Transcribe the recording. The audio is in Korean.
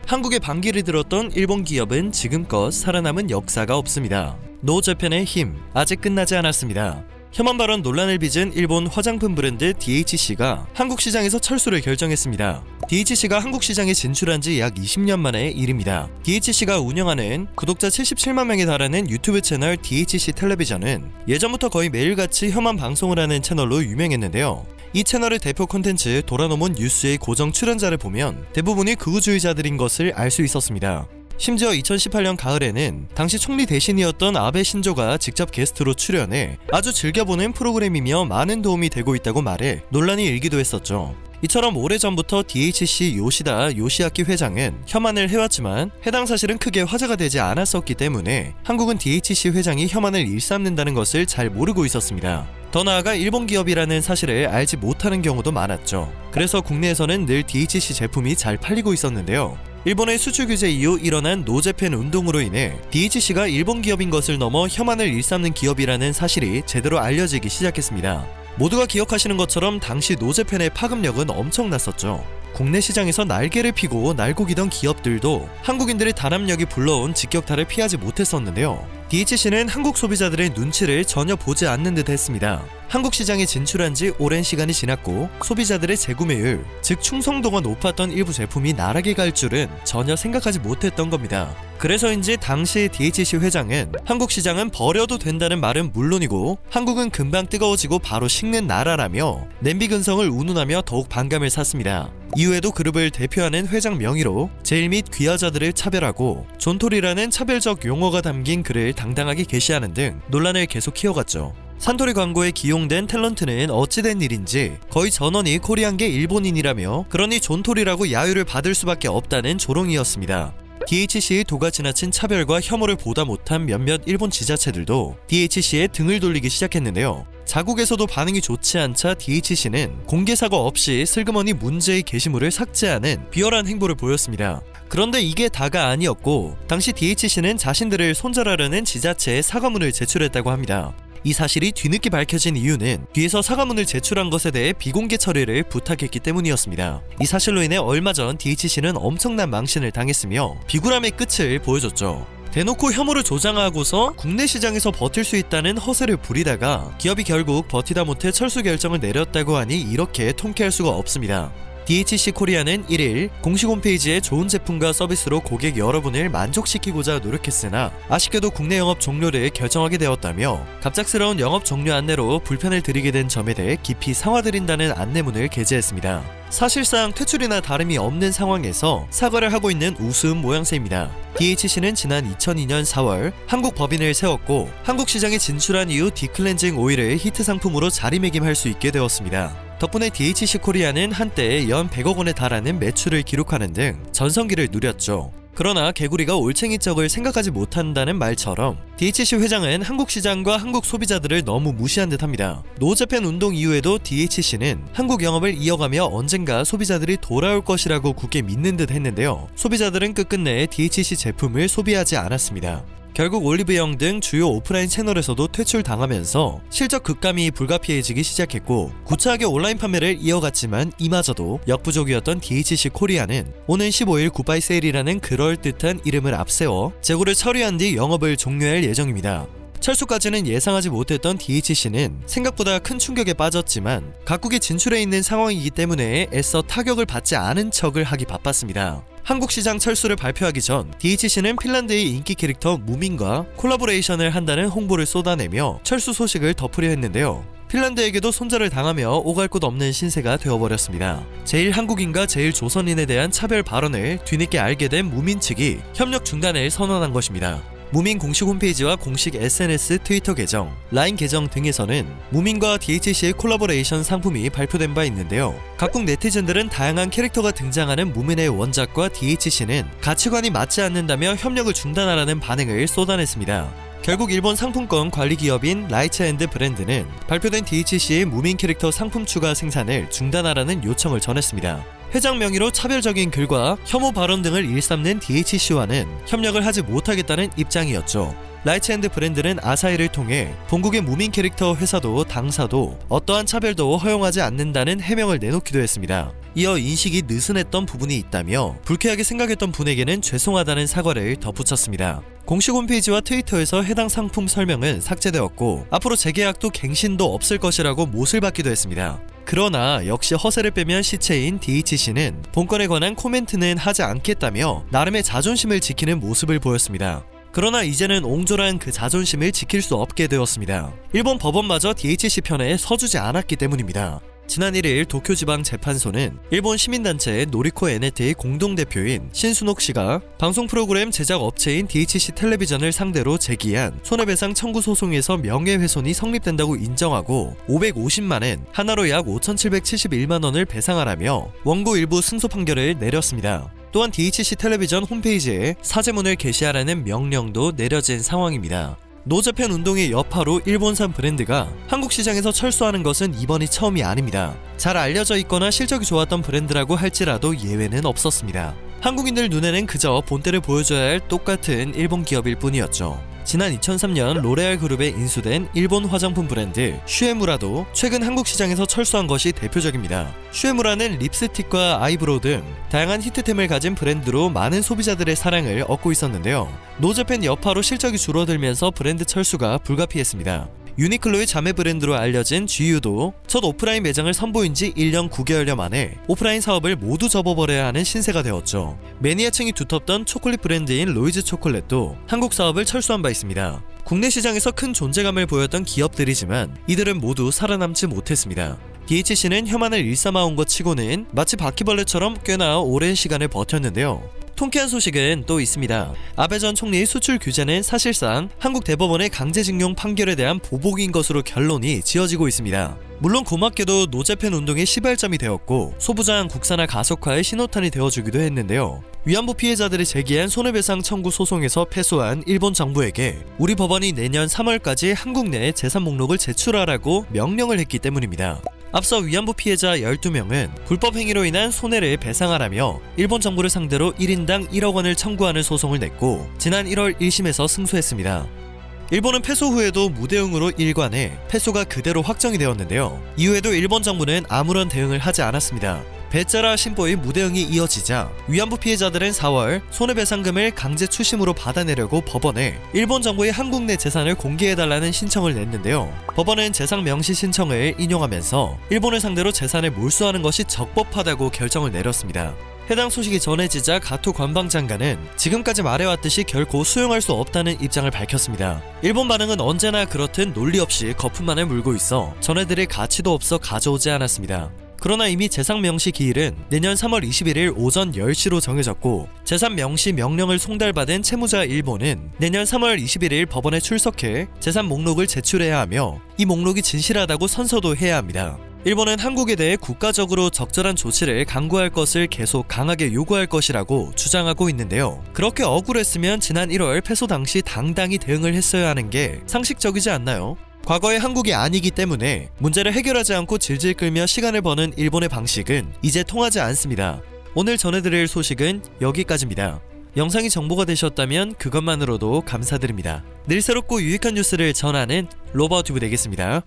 한국에 반기를 들었던 일본 기업은 지금껏 살아남은 역사가 없습니다. 노재팬의 힘, 아직 끝나지 않았습니다. 혐한 발언 논란을 빚은 일본 화장품 브랜드 DHC가 한국 시장에서 철수를 결정했습니다. DHC가 한국 시장에 진출한 지 약 20년 만의 일입니다. DHC가 운영하는 구독자 77만 명에 달하는 유튜브 채널 DHC 텔레비전은 예전부터 거의 매일같이 혐한 방송을 하는 채널로 유명했는데요. 이 채널의 대표 콘텐츠 도라노몬 뉴스의 고정 출연자를 보면 대부분이 극우주의자들인 것을 알 수 있었습니다. 심지어 2018년 가을에는 당시 총리 대신이었던 아베 신조가 직접 게스트로 출연해 아주 즐겨보는 프로그램이며 많은 도움이 되고 있다고 말해 논란이 일기도 했었죠. 이처럼 오래전부터 DHC 요시다 요시아키 회장은 혐한을 해왔지만 해당 사실은 크게 화제가 되지 않았었기 때문에 한국은 DHC 회장이 혐한을 일삼는다는 것을 잘 모르고 있었습니다. 더 나아가 일본 기업이라는 사실을 알지 못하는 경우도 많았죠. 그래서 국내에서는 늘 DHC 제품이 잘 팔리고 있었는데요. 일본의 수출 규제 이후 일어난 노재팬 운동으로 인해 DHC가 일본 기업인 것을 넘어 혐한을 일삼는 기업이라는 사실이 제대로 알려지기 시작했습니다. 모두가 기억하시는 것처럼 당시 노재팬의 파급력은 엄청났었죠. 국내 시장에서 날개를 피고 날고기던 기업들도 한국인들의 단합력이 불러온 직격탄을 피하지 못했었는데요. DHC는 한국 소비자들의 눈치를 전혀 보지 않는 듯 했습니다. 한국 시장에 진출한 지 오랜 시간이 지났고 소비자들의 재구매율, 즉 충성도가 높았던 일부 제품이 나락에 갈 줄은 전혀 생각하지 못했던 겁니다. 그래서인지 당시 DHC 회장은 한국 시장은 버려도 된다는 말은 물론이고 한국은 금방 뜨거워지고 바로 식는 나라라며 냄비 근성을 운운하며 더욱 반감을 샀습니다. 이후에도 그룹을 대표하는 회장 명의로 제일 및 귀하자들을 차별하고 존토리라는 차별적 용어가 담긴 글을 당당하게 게시하는 등 논란을 계속 키워갔죠. 산토리 광고에 기용된 탤런트는 어찌된 일인지 거의 전원이 코리안계 일본인이라며 그러니 존토리라고 야유를 받을 수밖에 없다는 조롱이었습니다. DHC의 도가 지나친 차별과 혐오를 보다 못한 몇몇 일본 지자체들도 DHC에 등을 돌리기 시작했는데요. 자국에서도 반응이 좋지 않자 DHC는 공개 사과 없이 슬그머니 문제의 게시물을 삭제하는 비열한 행보를 보였습니다. 그런데 이게 다가 아니었고 당시 DHC는 자신들을 손절하려는 지자체에 사과문을 제출했다고 합니다. 이 사실이 뒤늦게 밝혀진 이유는 뒤에서 사과문을 제출한 것에 대해 비공개 처리를 부탁했기 때문이었습니다. 이 사실로 인해 얼마 전 DHC는 엄청난 망신을 당했으며 비굴함의 끝을 보여줬죠. 대놓고 혐오를 조장하고서 국내 시장에서 버틸 수 있다는 허세를 부리다가 기업이 결국 버티다 못해 철수 결정을 내렸다고 하니 이렇게 통쾌할 수가 없습니다. DHC 코리아는 1일 공식 홈페이지에 좋은 제품과 서비스로 고객 여러분을 만족시키고자 노력했으나 아쉽게도 국내 영업 종료를 결정하게 되었다며 갑작스러운 영업 종료 안내로 불편을 드리게 된 점에 대해 깊이 사과드린다는 안내문을 게재했습니다. 사실상 퇴출이나 다름이 없는 상황에서 사과를 하고 있는 우스운 모양새입니다. DHC는 지난 2002년 4월 한국 법인을 세웠고 한국 시장에 진출한 이후 디클렌징 오일을 히트 상품으로 자리매김할 수 있게 되었습니다. 덕분에 DHC 코리아는 한때 연 100억 원에 달하는 매출을 기록하는 등 전성기를 누렸죠. 그러나 개구리가 올챙이 척을 생각하지 못한다는 말처럼 DHC 회장은 한국 시장과 한국 소비자들을 너무 무시한 듯합니다. 노재팬 운동 이후에도 DHC는 한국 영업을 이어가며 언젠가 소비자들이 돌아올 것이라고 굳게 믿는 듯 했는데요. 소비자들은 끝끝내 DHC 제품을 소비하지 않았습니다. 결국 올리브영 등 주요 오프라인 채널에서도 퇴출당하면서 실적 급감이 불가피해지기 시작했고 구차하게 온라인 판매를 이어갔지만 이마저도 역부족이었던 DHC 코리아는 오는 15일 굿바이 세일이라는 그럴듯한 이름을 앞세워 재고를 처리한 뒤 영업을 종료할 예정입니다. 철수까지는 예상하지 못했던 DHC는 생각보다 큰 충격에 빠졌지만 각국에 진출해 있는 상황이기 때문에 애써 타격을 받지 않은 척을 하기 바빴습니다. 한국 시장 철수를 발표하기 전 DHC는 핀란드의 인기 캐릭터 무민과 콜라보레이션을 한다는 홍보를 쏟아내며 철수 소식을 덮으려 했는데요. 핀란드에게도 손절을 당하며 오갈 곳 없는 신세가 되어버렸습니다. 제일 한국인과 제일 조선인에 대한 차별 발언을 뒤늦게 알게 된 무민 측이 협력 중단을 선언한 것입니다. 무민 공식 홈페이지와 공식 SNS 트위터 계정, 라인 계정 등에서는 무민과 DHC의 콜라보레이션 상품이 발표된 바 있는데요. 각국 네티즌들은 다양한 캐릭터가 등장하는 무민의 원작과 DHC는 가치관이 맞지 않는다며 협력을 중단하라는 반응을 쏟아냈습니다. 결국 일본 상품권 관리 기업인 라이츠앤드 브랜드는 발표된 DHC의 무민 캐릭터 상품 추가 생산을 중단하라는 요청을 전했습니다. 회장 명의로 차별적인 글과 혐오 발언 등을 일삼는 DHC와는 협력을 하지 못하겠다는 입장이었죠. 라이츠앤드 브랜드는 아사히를 통해 본국의 무민 캐릭터 회사도 당사도 어떠한 차별도 허용하지 않는다는 해명을 내놓기도 했습니다. 이어 인식이 느슨했던 부분이 있다며 불쾌하게 생각했던 분에게는 죄송하다는 사과를 덧붙였습니다. 공식 홈페이지와 트위터에서 해당 상품 설명은 삭제되었고 앞으로 재계약도 갱신도 없을 것이라고 못을 받기도 했습니다. 그러나 역시 허세를 빼면 시체인 DHC는 본건에 관한 코멘트는 하지 않겠다며 나름의 자존심을 지키는 모습을 보였습니다. 그러나 이제는 옹졸한 그 자존심을 지킬 수 없게 되었습니다. 일본 법원마저 DHC 편에 서주지 않았기 때문입니다. 지난 1일 도쿄지방재판소는 일본 시민단체 노리코 NNT의 공동대표인 신순옥 씨가 방송 프로그램 제작 업체인 DHC 텔레비전을 상대로 제기한 손해배상 청구 소송에서 명예훼손이 성립된다고 인정하고 550만엔, 하나로 약 5,771만 원을 배상하라며 원고 일부 승소 판결을 내렸습니다. 또한 DHC 텔레비전 홈페이지에 사죄문을 게시하라는 명령도 내려진 상황입니다. 노재팬 운동의 여파로 일본산 브랜드가 한국 시장에서 철수하는 것은 이번이 처음이 아닙니다. 잘 알려져 있거나 실적이 좋았던 브랜드라고 할지라도 예외는 없었습니다. 한국인들 눈에는 그저 본때를 보여줘야 할 똑같은 일본 기업일 뿐이었죠. 지난 2003년 로레알 그룹에 인수된 일본 화장품 브랜드 슈에무라도 최근 한국 시장에서 철수한 것이 대표적입니다. 슈에무라는 립스틱과 아이브로우 등 다양한 히트템을 가진 브랜드로 많은 소비자들의 사랑을 얻고 있었는데요. 노재팬 여파로 실적이 줄어들면서 브랜드 철수가 불가피했습니다. 유니클로의 자매 브랜드로 알려진 GU도 첫 오프라인 매장을 선보인 지 1년 9개월여 만에 오프라인 사업을 모두 접어버려야 하는 신세가 되었죠. 매니아층이 두텁던 초콜릿 브랜드인 로이즈 초콜릿도 한국 사업을 철수한 바 있습니다. 국내 시장에서 큰 존재감을 보였던 기업들이지만 이들은 모두 살아남지 못했습니다. DHC는 혐한을 일삼아온 것 치고는 마치 바퀴벌레처럼 꽤나 오랜 시간을 버텼는데요. 통쾌한 소식은 또 있습니다. 아베 전 총리의 수출 규제는 사실상 한국 대법원의 강제징용 판결에 대한 보복인 것으로 결론이 지어지고 있습니다. 물론 고맙게도 노재팬 운동의 시발점이 되었고 소부장 국산화 가속화의 신호탄이 되어주기도 했는데요. 위안부 피해자들이 제기한 손해배상 청구 소송에서 패소한 일본 정부에게 우리 법원이 내년 3월까지 한국 내 재산 목록을 제출하라고 명령을 했기 때문입니다. 앞서 위안부 피해자 12명은 불법 행위로 인한 손해를 배상하라며 일본 정부를 상대로 1인당 1억 원을 청구하는 소송을 냈고 지난 1월 1심에서 승소했습니다. 일본은 패소 후에도 무대응으로 일관해 패소가 그대로 확정이 되었는데요. 이후에도 일본 정부는 아무런 대응을 하지 않았습니다. 배짜라 신보의 무대응이 이어지자 위안부 피해자들은 4월 손해배상금을 강제 추심으로 받아내려고 법원에 일본 정부의 한국 내 재산을 공개해달라는 신청을 냈는데요. 법원은 재산 명시 신청을 인용하면서 일본을 상대로 재산을 몰수하는 것이 적법하다고 결정을 내렸습니다. 해당 소식이 전해지자 가토 관방장관은 지금까지 말해왔듯이 결코 수용할 수 없다는 입장을 밝혔습니다. 일본 반응은 언제나 그렇듯 논리 없이 거품만을 물고 있어 전해드릴 가치도 없어 가져오지 않았습니다. 그러나 이미 재산 명시 기일은 내년 3월 21일 오전 10시로 정해졌고 재산 명시 명령을 송달받은 채무자 일본은 내년 3월 21일 법원에 출석해 재산 목록을 제출해야 하며 이 목록이 진실하다고 선서도 해야 합니다. 일본은 한국에 대해 국가적으로 적절한 조치를 강구할 것을 계속 강하게 요구할 것이라고 주장하고 있는데요. 그렇게 억울했으면 지난 1월 패소 당시 당당히 대응을 했어야 하는 게 상식적이지 않나요? 과거의 한국이 아니기 때문에 문제를 해결하지 않고 질질 끌며 시간을 버는 일본의 방식은 이제 통하지 않습니다. 오늘 전해드릴 소식은 여기까지입니다. 영상이 정보가 되셨다면 그것만으로도 감사드립니다. 늘 새롭고 유익한 뉴스를 전하는 로버튜브 되겠습니다.